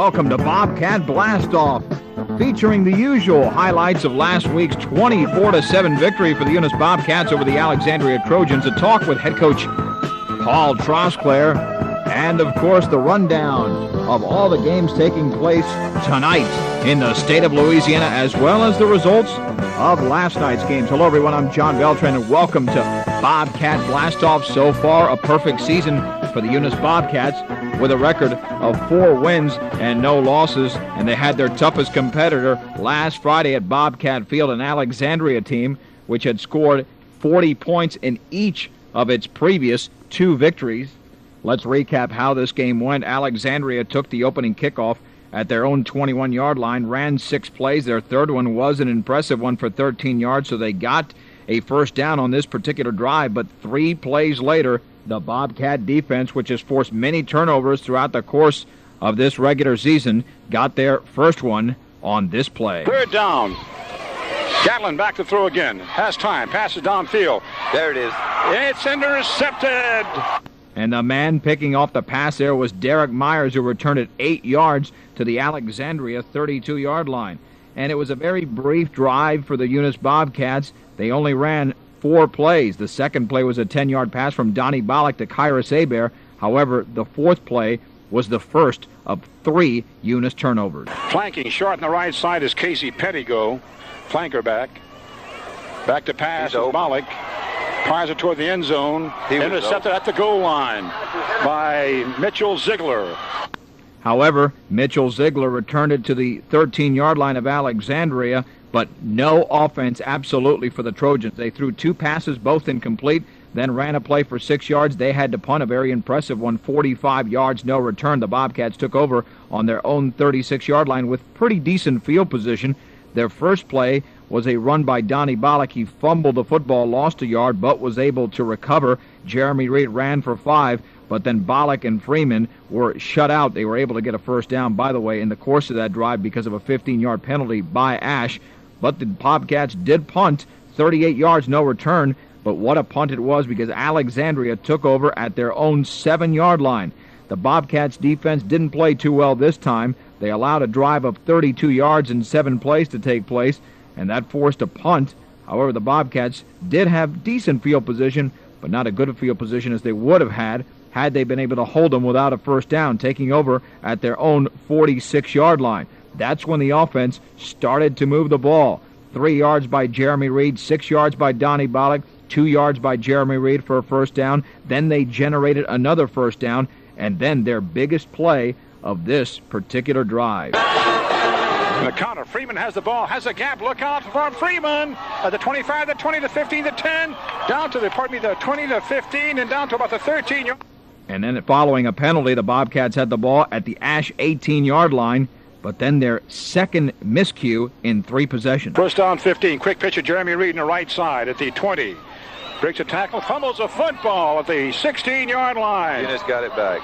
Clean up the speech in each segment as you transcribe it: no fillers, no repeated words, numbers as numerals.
welcome to Bobcat Blastoff, featuring the usual highlights of last week's 24-7 victory for the Eunice Bobcats over the Alexandria Trojans. A talk with head coach Paul Trosclair, and of course the rundown of all the games taking place tonight in the state of Louisiana, as well as the results of last night's games. Hello everyone, I'm John Beltran, and welcome to Bobcat Blastoff. So far, a perfect season for the Eunice Bobcats, with a record of 4 wins and no losses, and they had their toughest competitor last Friday at Bobcat Field, an Alexandria team which had scored 40 points in each of its previous 2 victories. Let's recap how this game went. Alexandria took the opening kickoff at their own 21-yard line, ran 6 plays. Their third one was an impressive one for 13 yards, so they got a first down on this particular drive. But 3 plays later, the Bobcat defense, which has forced many turnovers throughout the course of this regular season, got their first one on this play. Third down. Gatlin back to throw again. Has time. Passes downfield. There it is. It's intercepted. And the man picking off the pass there was Derek Myers, who returned it 8 yards to the Alexandria 32-yard line. And it was a very brief drive for the Eunice Bobcats. They only ran 4 plays. The second play was a 10-yard pass from Donnie Bollock to Kyrus Hebert. However, the fourth play was the first of 3 Eunice turnovers. Flanking short on the right side is Casey Pettigo. Flanker back. Back to pass is Bollock. Fires it toward the end zone. Intercepted at the goal line by Mitchell Ziegler. However, Mitchell Ziegler returned it to the 13-yard line of Alexandria, but no offense absolutely for the Trojans. They threw 2 passes, both incomplete, then ran a play for 6 yards. They had to punt, a very impressive one, 45 yards, no return. The Bobcats took over on their own 36-yard line with pretty decent field position. Their first play was a run by Donnie Bollock. He fumbled the football, lost a yard, but was able to recover. Jeremy Reed ran for 5, but then Bollock and Freeman were shut out. They were able to get a first down, by the way, in the course of that drive because of a 15-yard penalty by Ash. But the Bobcats did punt, 38 yards, no return. But what a punt it was, because Alexandria took over at their own 7-yard line. The Bobcats defense didn't play too well this time. They allowed a drive of 32 yards in 7 plays to take place, and that forced a punt. However, the Bobcats did have decent field position, but not a good field position as they would have had they been able to hold them without a first down, taking over at their own 46-yard line. That's when the offense started to move the ball. 3 yards by Jeremy Reed, 6 yards by Donnie Bollock, 2 yards by Jeremy Reed for a first down. Then they generated another first down, and then their biggest play of this particular drive. The counter. Freeman has the ball, has a gap. Look out for Freeman at the 25, the 20, the 15, the 10, down to the 20 to 15, and down to about the 13. And then following a penalty, the Bobcats had the ball at the Ash 18-yard line, but then their second miscue in 3 possessions. First down 15. Quick pitch of Jeremy Reed on the right side at the 20. Breaks a tackle, fumbles a football at the 16-yard line. Eunice got it back.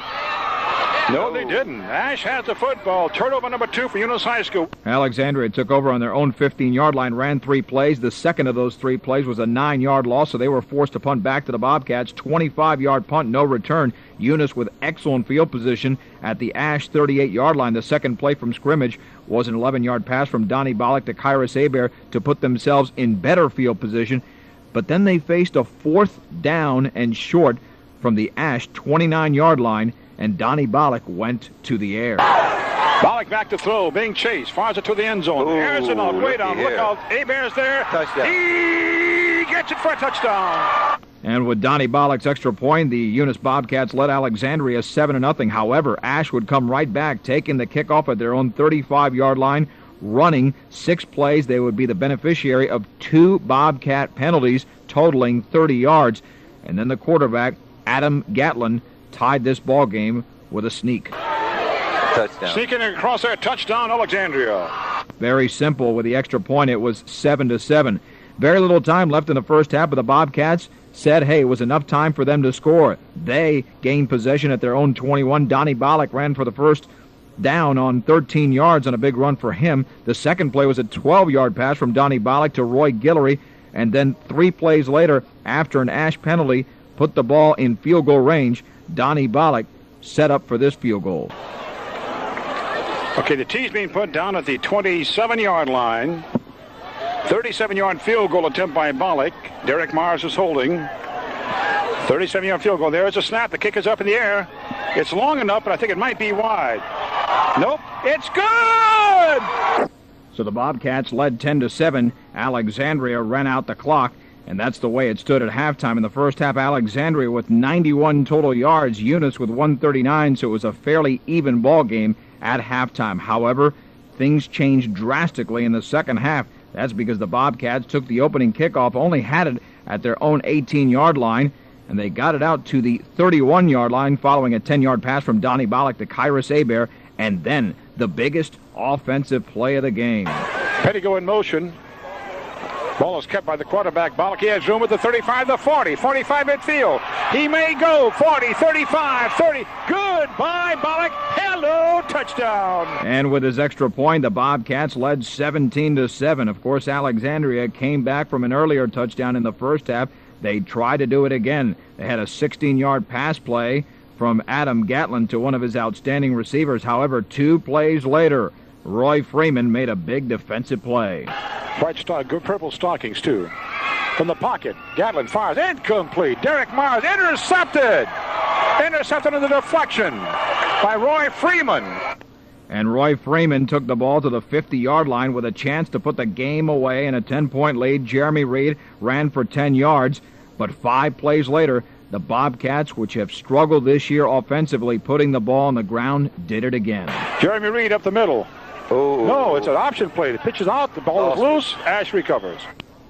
No, they didn't. Ash has the football. Turnover number 2 for Eunice High School. Alexandria took over on their own 15-yard line, ran 3 plays. The second of those 3 plays was a 9-yard loss, so they were forced to punt back to the Bobcats. 25-yard punt, no return. Eunice with excellent field position at the Ash 38-yard line. The second play from scrimmage was an 11-yard pass from Donnie Bollock to Kyrus Hebert to put themselves in better field position. But then they faced a 4th down and short from the Ash 29-yard line, and Donnie Bollock went to the air. Bollock back to throw, being chased, fires it to the end zone. Airs it out, way down, look out, Hebert's there. Touchdown. He gets it for a touchdown. And with Donnie Bollock's extra point, the Eunice Bobcats led Alexandria 7-0. However, Ash would come right back, taking the kickoff at their own 35-yard line, running 6 plays. They would be the beneficiary of 2 Bobcat penalties, totaling 30 yards. And then the quarterback, Adam Gatlin, tied this ball game with a sneak. Touchdown. Sneaking across there, touchdown, Alexandria. Very simple. With the extra point, it was 7-7. Very little time left in the first half, but the Bobcats said, hey, it was enough time for them to score. They gained possession at their own 21. Donnie Bollock ran for the first down on 13 yards on a big run for him. The second play was a 12-yard pass from Donnie Bollock to Roy Guillory, and then 3 plays later, after an Ash penalty, put the ball in field goal range. Donnie Bollock set up for this field goal. Okay, the tee's being put down at the 27-yard line. 37-yard field goal attempt by Bollock. Derek Mars is holding. 37-yard field goal. There's a snap. The kick is up in the air. It's long enough, but I think it might be wide. Nope, it's good! So the Bobcats led 10-7. Alexandria ran out the clock, and that's the way it stood at halftime. In the first half, Alexandria with 91 total yards, Eunice with 139, so it was a fairly even ball game at halftime. However, things changed drastically in the second half. That's because the Bobcats took the opening kickoff, only had it at their own 18-yard line, and they got it out to the 31-yard line following a 10-yard pass from Donnie Bollock to Kyrus Hebert, and then the biggest offensive play of the game. Pettigo in motion. Ball is kept by the quarterback. Bollock, he has room at the 35, the 40, 45 midfield. He may go 40, 35, 30. Goodbye, Bollock. Hello, touchdown. And with his extra point, the Bobcats led 17-7. Of course, Alexandria came back from an earlier touchdown in the first half. They tried to do it again. They had a 16-yard pass play from Adam Gatlin to one of his outstanding receivers. However, 2 plays later, Roy Freeman made a big defensive play. Good purple stockings, too. From the pocket, Gatlin fires, incomplete. Derek Mars intercepted. Intercepted in the deflection by Roy Freeman. And Roy Freeman took the ball to the 50-yard line with a chance to put the game away in a 10-point lead. Jeremy Reed ran for 10 yards, but 5 plays later, the Bobcats, which have struggled this year offensively, putting the ball on the ground, did it again. Jeremy Reed up the middle. Oh. No, it's an option play. The pitch is out. The ball is loose. Ash recovers.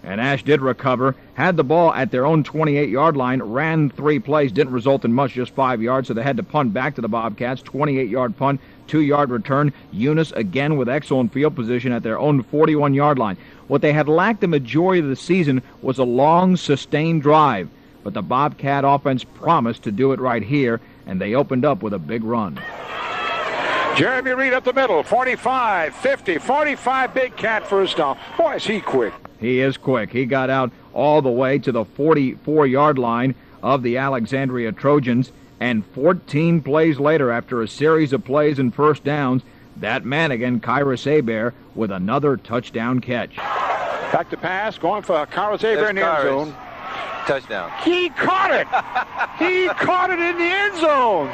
And Ash did recover, had the ball at their own 28-yard line, ran 3 plays, didn't result in much, just 5 yards, so they had to punt back to the Bobcats. 28-yard punt, 2-yard return. Eunice again with excellent field position at their own 41-yard line. What they had lacked the majority of the season was a long, sustained drive, but the Bobcat offense promised to do it right here, and they opened up with a big run. Jeremy Reed up the middle, 45, 50, 45, big cat first down. Boy, is he quick. He is quick. He got out all the way to the 44-yard line of the Alexandria Trojans, and 14 plays later, after a series of plays and first downs, that man again, Kyrus Hebert, with another touchdown catch. Back to pass, going for Kyrus Hebert in the end zone. Touchdown. He caught it! He caught it in the end zone!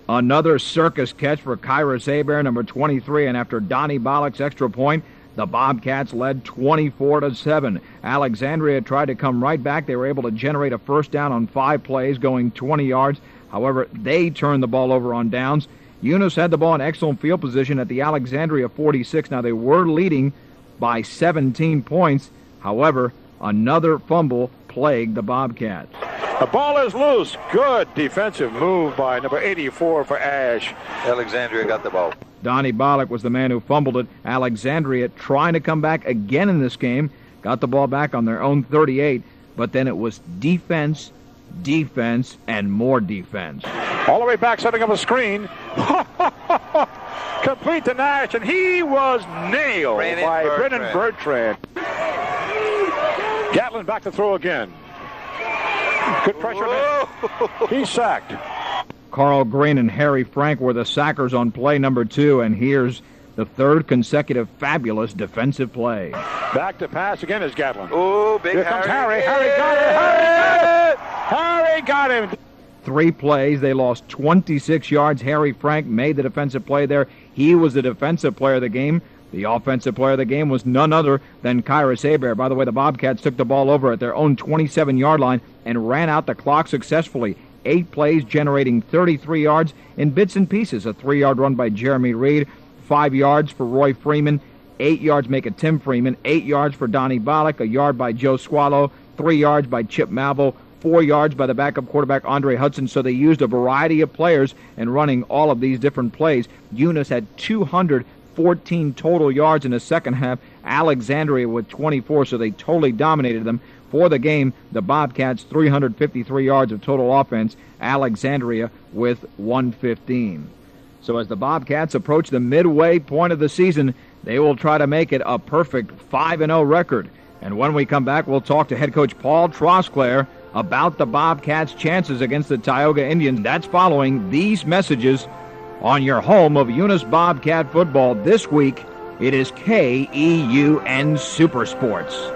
Another circus catch for Kyrus Hebert, number 23, and after Donnie Bollock's extra point, the Bobcats led 24-7. Alexandria tried to come right back. They were able to generate a first down on 5 plays, going 20 yards. However, they turned the ball over on downs. Eunice had the ball in excellent field position at the Alexandria 46. Now, they were leading by 17 points. However, another fumble plagued the Bobcats. The ball is loose. Good defensive move by number 84 for Ash. Alexandria got the ball. Donnie Bollock was the man who fumbled it. Alexandria trying to come back again in this game. Got the ball back on their own 38, but then it was defense, defense, and more defense. All the way back, setting up a screen. Complete to Nash, and he was nailed by Brennan Bertrand. Gatlin back to throw again. Good pressure. He's sacked. Carl Green and Harry Frank were the sackers on play number 2, and here's the 3rd consecutive fabulous defensive play. Back to pass again is Gatlin. Oh, big Here comes Harry. Harry Got it. Harry got him. 3 plays. They lost 26 yards. Harry Frank made the defensive play there. He was the defensive player of the game. The offensive player of the game was none other than Kyrus Hebert. By the way, the Bobcats took the ball over at their own 27-yard line and ran out the clock successfully. 8 plays, generating 33 yards in bits and pieces. A 3-yard run by Jeremy Reed, 5 yards for Roy Freeman, 8 yards make it Tim Freeman, 8 yards for Donnie Bollock, a yard by Joe Swallow, 3 yards by Chip Malvo, 4 yards by the backup quarterback Andre Hudson. So they used a variety of players in running all of these different plays. Eunice had 214 total yards in the second half. Alexandria with 24, so they totally dominated them. For the game, the Bobcats 353 yards of total offense, Alexandria with 115. So as the Bobcats approach the midway point of the season, they will try to make it a perfect 5-0 record. And when we come back, we'll talk to head coach Paul Trosclair about the Bobcats' chances against the Tioga Indians. That's following these messages On your home of Eunice Bobcat football this week, it is KEUN Supersports.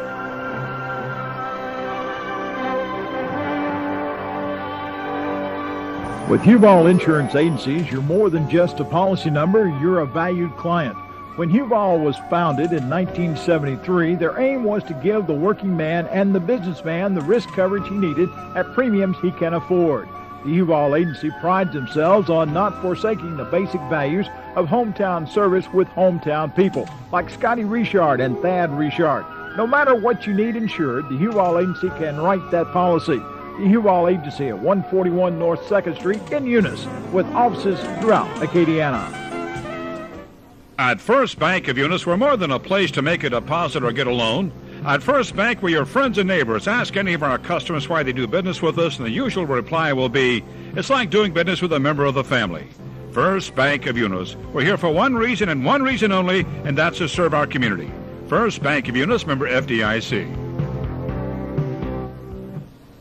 With Huval Insurance Agencies, you're more than just a policy number, you're a valued client. When Huval was founded in 1973, their aim was to give the working man and the businessman the risk coverage he needed at premiums he can afford. The Huval Agency prides themselves on not forsaking the basic values of hometown service with hometown people, like Scotty Richard and Thad Richard. No matter what you need insured, the Huval Agency can write that policy. The Huval Agency at 141 North 2nd Street in Eunice, with offices throughout Acadiana. At First Bank of Eunice, we're more than a place to make a deposit or get a loan. At First Bank, we're your friends and neighbors. Ask any of our customers why they do business with us, and the usual reply will be, it's like doing business with a member of the family. First Bank of Eunice. We're here for one reason and one reason only, and that's to serve our community. First Bank of Eunice, member FDIC.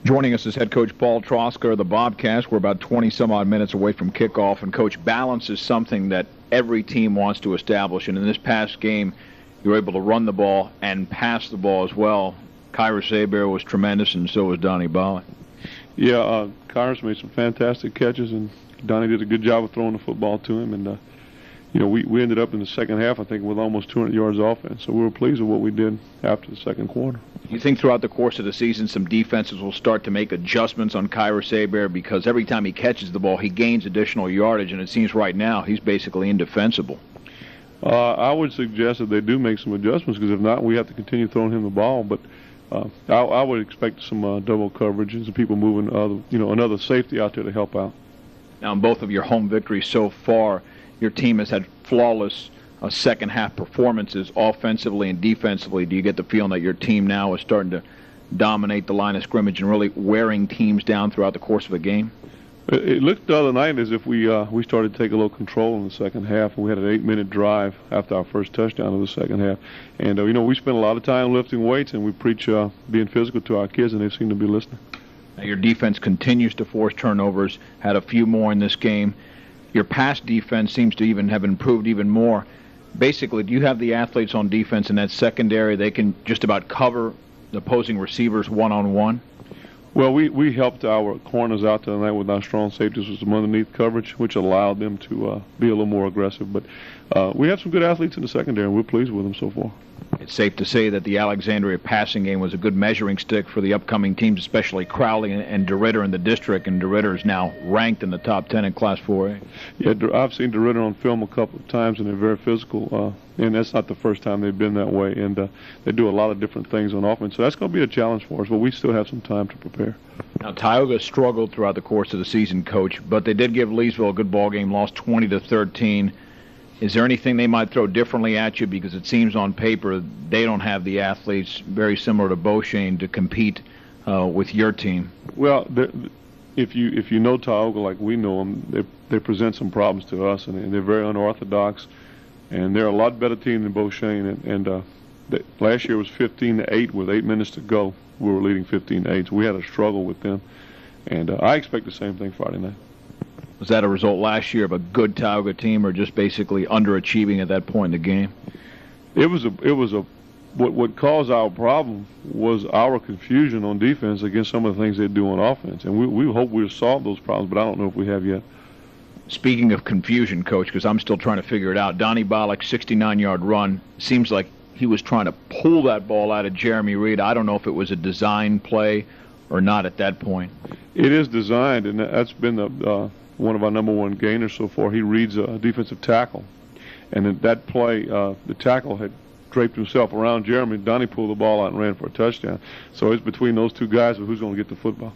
Joining us is head coach Paul Trosclair of the Bobcats. We're about 20-some-odd minutes away from kickoff, and, Coach, balance is something that every team wants to establish, and in this past game, you were able to run the ball and pass the ball as well. Kyrus Hebert was tremendous, and so was Donnie Bollick. Yeah, Kyrus made some fantastic catches, and Donnie did a good job of throwing the football to him, and we ended up in the second half, I think, with almost 200 yards offense, so we were pleased with what we did after the second quarter. You think throughout the course of the season some defenses will start to make adjustments on Kyrus Hebert, because every time he catches the ball, he gains additional yardage, and it seems right now he's basically indefensible? I would suggest that they do make some adjustments, because if not, we have to continue throwing him the ball. But I would expect some double coverage and some people moving another safety out there to help out. Now, in both of your home victories so far, your team has had flawless second-half performances offensively and defensively. Do you get the feeling that your team now is starting to dominate the line of scrimmage and really wearing teams down throughout the course of a game? It looked the other night as if we started to take a little control in the second half. We had an 8-minute drive after our first touchdown of the second half. And, we spent a lot of time lifting weights, and we preach being physical to our kids, and they seem to be listening. Now, your defense continues to force turnovers, had a few more in this game. Your pass defense seems to even have improved even more. Basically, do you have the athletes on defense in that secondary? They can just about cover the opposing receivers one-on-one? Well, we helped our corners out tonight with our strong safeties with some underneath coverage, which allowed them to be a little more aggressive. But we have some good athletes in the secondary, and we're pleased with them so far. It's safe to say that the Alexandria passing game was a good measuring stick for the upcoming teams, especially Crowley and DeRitter in the district, and DeRitter is now ranked in the top 10 in Class 4A. Yeah, I've seen DeRitter on film a couple of times, and they're very physical, and that's not the first time they've been that way, and they do a lot of different things on offense, so that's going to be a challenge for us, but we still have some time to prepare. Now, Tioga struggled throughout the course of the season, Coach, but they did give Leesville a good ball game, lost 20-13. Is there anything they might throw differently at you? Because it seems on paper they don't have the athletes, very similar to Beauchene, to compete with your team. Well, if you know Tioga like we know them, they present some problems to us, and they're very unorthodox, and they're a lot better team than Beauchene. And last year was 15-8 with 8 minutes to go. We were leading 15-8, so we had a struggle with them. And I expect the same thing Friday night. Was that a result last year of a good Tioga team, or just basically underachieving at that point in the game? What caused our problem was our confusion on defense against some of the things they do on offense, and we hope we'll solve those problems, but I don't know if we have yet. Speaking of confusion, Coach, because I'm still trying to figure it out, Donnie Bollick, 69-yard run, seems like he was trying to pull that ball out of Jeremy Reed. I don't know if it was a design play or not at that point. It is designed, and that's been one of our number one gainers so far. He reads a defensive tackle, and in that play, the tackle had draped himself around Jeremy. Donnie pulled the ball out and ran for a touchdown. So it's between those two guys of who's going to get the football.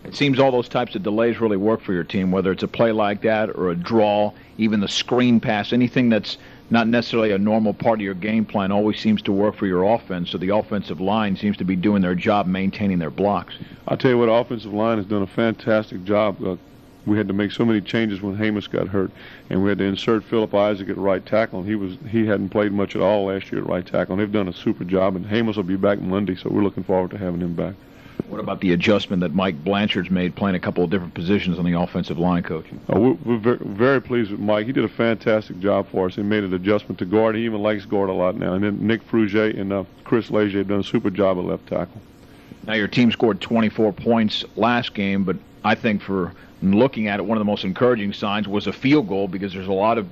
It seems all those types of delays really work for your team, whether it's a play like that or a draw, even the screen pass, anything that's not necessarily a normal part of your game plan always seems to work for your offense. So the offensive line seems to be doing their job maintaining their blocks. I'll tell you what, offensive line has done a fantastic job. We had to make so many changes when Hamus got hurt, and we had to insert Philip Isaac at right tackle, and he hadn't played much at all last year at right tackle, and they've done a super job, and Hamus will be back Monday, so we're looking forward to having him back. What about the adjustment that Mike Blanchard's made, playing a couple of different positions on the offensive line, Coach? We're very pleased with Mike. He did a fantastic job for us. He made an adjustment to guard. He even likes guard a lot now. And then Nick Frugier and Chris Leger have done a super job at left tackle. Now, your team scored 24 points last game, but I think for looking at it, one of the most encouraging signs was a field goal, because there's a lot of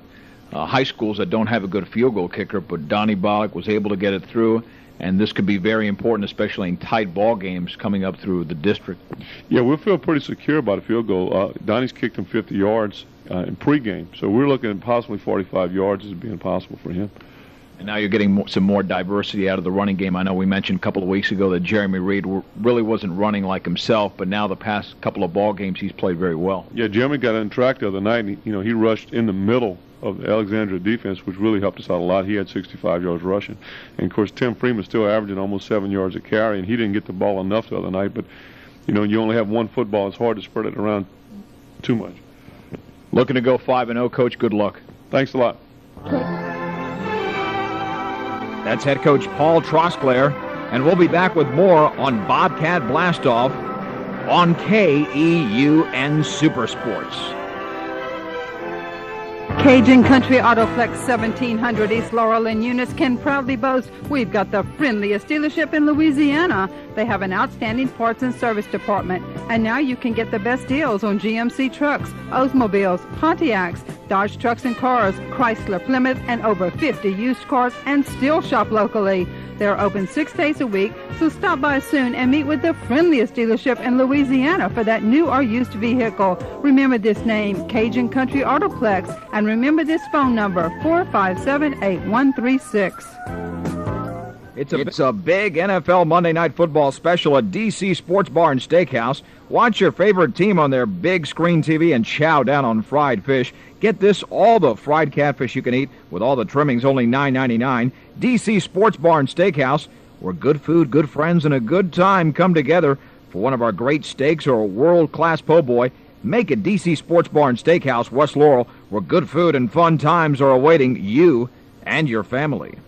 high schools that don't have a good field goal kicker, but Donnie Bollock was able to get it through, and this could be very important, especially in tight ball games coming up through the district. Yeah, we feel pretty secure about a field goal. Donnie's kicked him 50 yards in pregame, so we're looking at possibly 45 yards as being possible for him. And now you're getting some more diversity out of the running game. I know we mentioned a couple of weeks ago that Jeremy Reed really wasn't running like himself, but now the past couple of ball games he's played very well. Yeah, Jeremy got on track the other night, and he rushed in the middle of the Alexandria defense, which really helped us out a lot. He had 65 yards rushing. And, of course, Tim Freeman's still averaging almost 7 yards a carry, and he didn't get the ball enough the other night. But, you only have one football. It's hard to spread it around too much. Looking to go 5-0, Coach. Good luck. Thanks a lot. That's head coach Paul Trosclair, and we'll be back with more on Bobcat Blastoff on KEUN Supersports. Cajun Country Autoplex 1700 East Laurel in Eunice can proudly boast we've got the friendliest dealership in Louisiana. They have an outstanding parts and service department, and now you can get the best deals on GMC trucks, Oldsmobiles, Pontiacs, Dodge trucks and cars, Chrysler, Plymouth, and over 50 used cars, and still shop locally. They're open 6 days a week, so stop by soon and meet with the friendliest dealership in Louisiana for that new or used vehicle. Remember this name, Cajun Country Autoplex, and remember this phone number, 457-8136. It's a big NFL Monday Night Football special at DC Sports Bar and Steakhouse. Watch your favorite team on their big screen TV and chow down on fried fish. Get this, all the fried catfish you can eat with all the trimmings, only $9.99. DC Sports Bar and Steakhouse, where good food, good friends, and a good time come together for one of our great steaks or a world-class po' boy. Make it DC Sports Bar and Steakhouse, West Laurel, where good food and fun times are awaiting you and your family.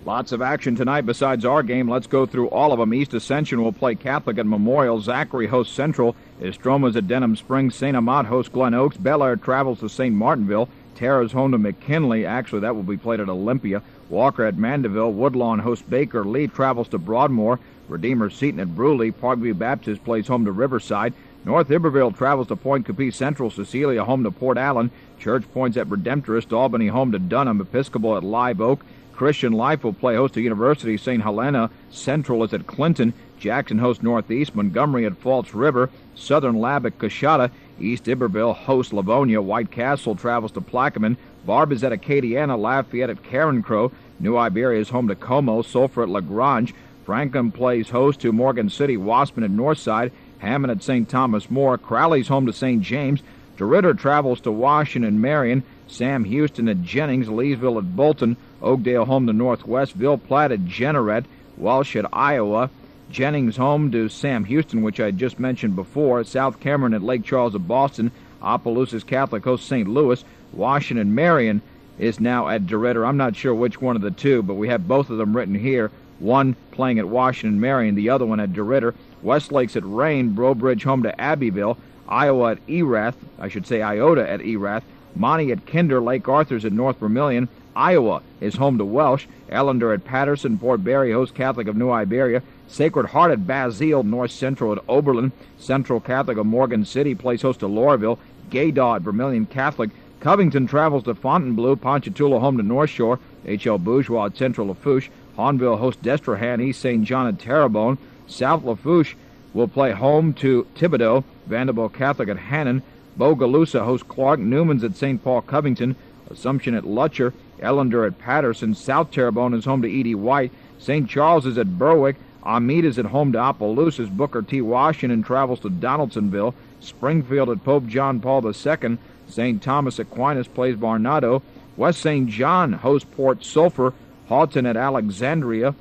Lots of action tonight besides our game. Let's go through all of them. East Ascension will play Catholic at Memorial. Zachary hosts Central. Estroma's at Denham Springs. St. Amant hosts Glen Oaks. Bel Air travels to St. Martinville. Terra's home to McKinley. Actually, that will be played at Olympia. Walker at Mandeville. Woodlawn hosts Baker. Lee travels to Broadmoor. Redeemer Seton at Bruley. Parkview Baptist plays home to Riverside. North Iberville travels to Point Capiz Central. Cecilia home to Port Allen. Church Point's at Redemptorist. Albany home to Dunham. Episcopal at Live Oak. Christian Life will play host to University. St. Helena Central is at Clinton. Jackson hosts Northeast. Montgomery at Falls River. Southern Lab at Coshada. East Iberville hosts Livonia. White Castle travels to Plaquemine. Barb is at Acadiana. Lafayette at Carencro. New Iberia is home to Como. Sulphur at LaGrange. Franklin plays host to Morgan City. Waspin at Northside. Hammond at St. Thomas More. Crowley's home to St. James. DeRidder travels to Washington and Marion. Sam Houston at Jennings. Leesville at Bolton. Oakdale home to Northwest. Ville Platte at Jeanneret. Welsh at Iowa. Jennings home to Sam Houston, which I just mentioned before. South Cameron at Lake Charles at Boston. Opelousas Catholic hosts St. Louis. Washington Marion is now at DeRidder. I'm not sure which one of the two, but we have both of them written here. One playing at Washington Marion, the other one at DeRidder. Westlake's at Rain. Brobridge home to Abbeville. Iowa at Iota at Erath. Monty at Kinder. Lake Arthur's at North Vermilion. Iowa is home to Welsh. Ellender at Patterson. Port Barry hosts Catholic of New Iberia. Sacred Heart at Basile. North Central at Oberlin. Central Catholic of Morgan City plays host to Laurelville. Gaydaw at Vermilion Catholic. Covington travels to Fontainebleau. Ponchatoula home to North Shore. H.L. Bourgeois at Central Lafourche. Hahnville hosts Destrehan. East St. John at Terrebonne. South Lafourche will play home to Thibodaux. Vanderbilt Catholic at Hannon. Bogalusa hosts Clark. Newman's at St. Paul Covington. Assumption at Lutcher. Ellender at Patterson. South Terrebonne is home to E.D. White. St. Charles is at Berwick. Amite is at home to Opelousas. Booker T. Washington travels to Donaldsonville. Springfield at Pope John Paul II. St. Thomas Aquinas plays Varnado. West St. John hosts Port Sulphur. Houghton at Alexandria.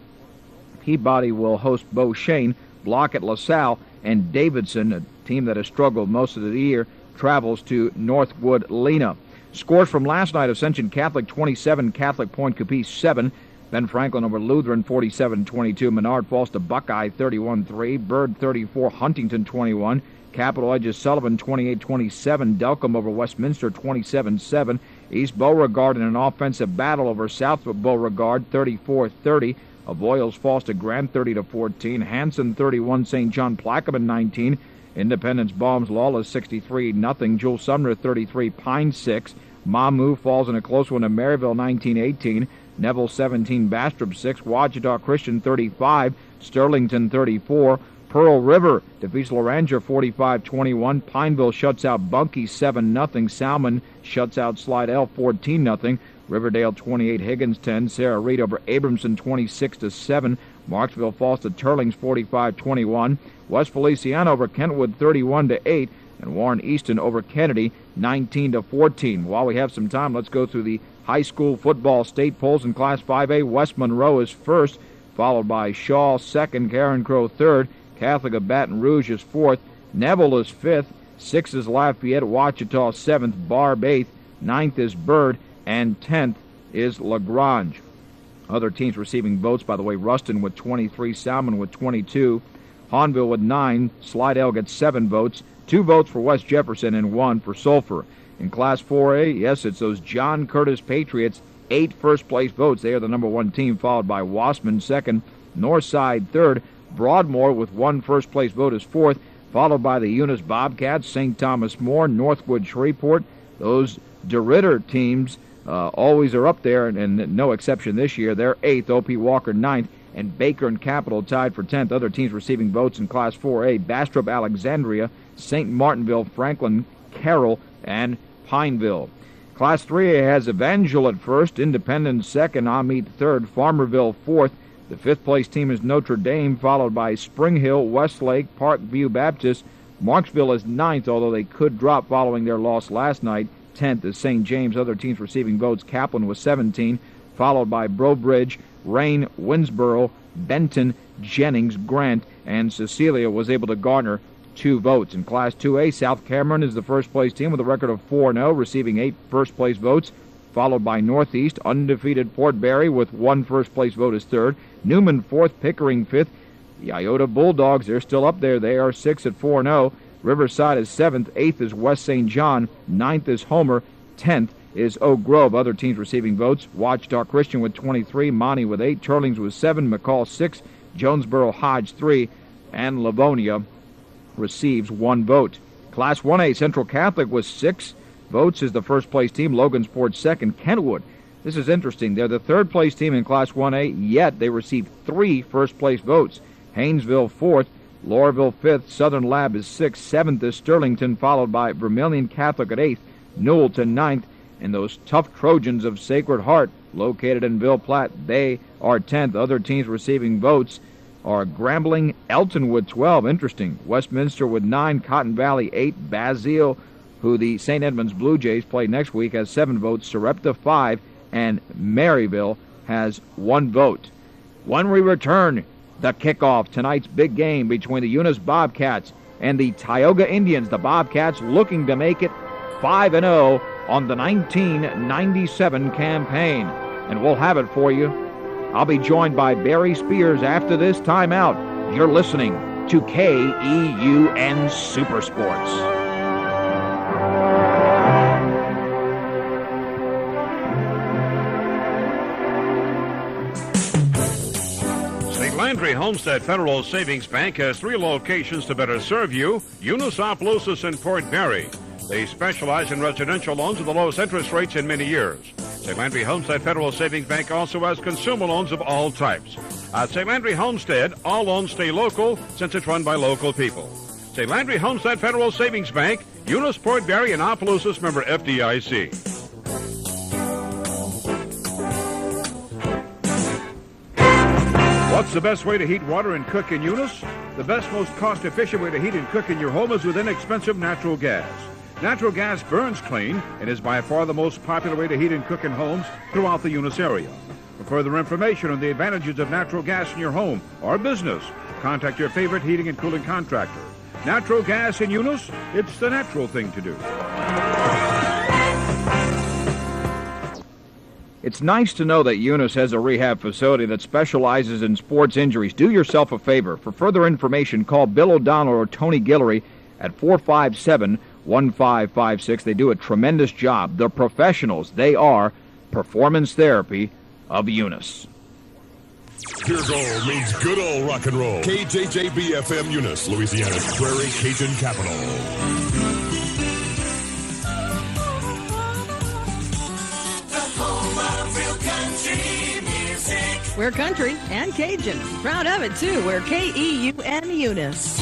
Peabody will host Beauchene. Block at LaSalle. And Davidson, a team that has struggled most of the year, travels to Northwood Lena. Scores from last night: Ascension Catholic 27, Catholic Point Capiz 7. Ben Franklin over Lutheran 47-22. Menard falls to Buckeye 31-3. Bird 34. Huntington 21. Capitol edges Sullivan 28-27. Delcombe over Westminster 27-7. East Beauregard in an offensive battle over South Beauregard 34-30. Avoyelles falls to Grant 30-14. Hanson 31. St. John Plaquemine 19. Independence bombs Lawless 63-0. Jules Sumner 33. Pine 6. Mamu falls in a close one to Maryville 19-18. Neville 17. Bastrop 6. Ouachita Christian 35. Sterlington 34. Pearl River defeats Loranger 45-21. Pineville shuts out Bunkie 7-0. Salmon shuts out Slidell 14-0. Riverdale 28. Higgins 10. Sarah Reed over Abramson 26-7. Marksville falls to Turlings 45-21. West Feliciana over Kentwood 31-8. And Warren Easton over Kennedy 19-14. While we have some time, let's go through the high school football state polls in Class 5A. West Monroe is first, followed by Shaw second, Karen Crow third. Catholic of Baton Rouge is fourth. Neville is fifth. Sixth is Lafayette. Ouachita seventh. Barbe eighth. Ninth is Byrd. And 10th is LaGrange. Other teams receiving votes, by the way, Ruston with 23. Salmon with 22. Hahnville with 9. Slidell gets 7 votes. 2 votes for West Jefferson and 1 for Sulphur. In Class 4A, yes, it's those John Curtis Patriots. 8 first-place votes. They are the number 1 team, followed by Wassman second. Northside third. Broadmoor with 1 first-place vote is fourth, followed by the Eunice Bobcats, St. Thomas More, Northwood Shreveport. Those DeRitter teams always are up there, and no exception this year. They're 8th, O.P. Walker 9th, and Baker and Capital tied for 10th. Other teams receiving votes in Class 4A, Bastrop, Alexandria, St. Martinville, Franklin, Carroll, and Pineville. Class 3A has Evangel at first, Independence second, Amite third, Farmerville fourth. The 5th place team is Notre Dame, followed by Spring Hill, Westlake, Parkview Baptist. Marksville is 9th, although they could drop following their loss last night. 10th is St. James. Other teams receiving votes, Kaplan was 17, followed by Brobridge, Rain, Winsboro, Benton, Jennings, Grant, and Cecilia was able to garner 2 votes. In Class 2A, South Cameron is the first-place team with a record of 4-0, receiving 8 first-place votes, followed by Northeast, undefeated Port Barry with 1 first-place vote is third. Newman 4th, Pickering 5th. The Iota Bulldogs, they're still up there. They are 6th at 4-0. Riverside is 7th. 8th is West St. John. 9th is Homer. 10th is Oak Grove. Other teams receiving votes, Ouachita Christian with 23, Monty with 8, Turlings with 7, McCall 6, Jonesboro Hodge 3, and Livonia receives 1 vote. Class 1A, Central Catholic with 6 votes is the first-place team. Logansport second. Kentwood, this is interesting. They're the third-place team in Class 1A, yet they received 3 first-place votes. Haynesville 4th, Laurelville 5th, Southern Lab is 6th, 7th is Sterlington, followed by Vermilion Catholic at 8th, Newellton 9th, and those tough Trojans of Sacred Heart, located in Ville Platte, they are 10th. Other teams receiving votes are Grambling, Eltonwood 12, interesting, Westminster with 9, Cotton Valley 8, Basile, who the St. Edmunds Blue Jays play next week, has 7 votes, Sarepta 5, and Maryville has 1 vote. When we return, the kickoff, tonight's big game between the Eunice Bobcats and the Tioga Indians. The Bobcats looking to make it 5-0 on the 1997 campaign. And we'll have it for you. I'll be joined by Barry Spears after this timeout. You're listening to KEUN Supersports. Landry Homestead Federal Savings Bank has 3 locations to better serve you: Eunice, Opelousas, and Port Barry. They specialize in residential loans with the lowest interest rates in many years. St. Landry Homestead Federal Savings Bank also has consumer loans of all types. At St. Landry Homestead, all loans stay local since it's run by local people. St. Landry Homestead Federal Savings Bank, Eunice, Port Barry, and Opelousas, member FDIC. What's the best way to heat water and cook in Eunice? The best, most cost-efficient way to heat and cook in your home is with inexpensive natural gas. Natural gas burns clean and is by far the most popular way to heat and cook in homes throughout the Eunice area. For further information on the advantages of natural gas in your home or business, contact your favorite heating and cooling contractor. Natural gas in Eunice, it's the natural thing to do. It's nice to know that Eunice has a rehab facility that specializes in sports injuries. Do yourself a favor. For further information, call Bill O'Donnell or Tony Guillory at 457-1556. They do a tremendous job. They're professionals. They are Performance Therapy of Eunice. Pure gold means good old rock and roll. KJJB FM Eunice, Louisiana's Prairie Cajun capital. We're country and Cajun. Proud of it, too. We're KEUN Eunice.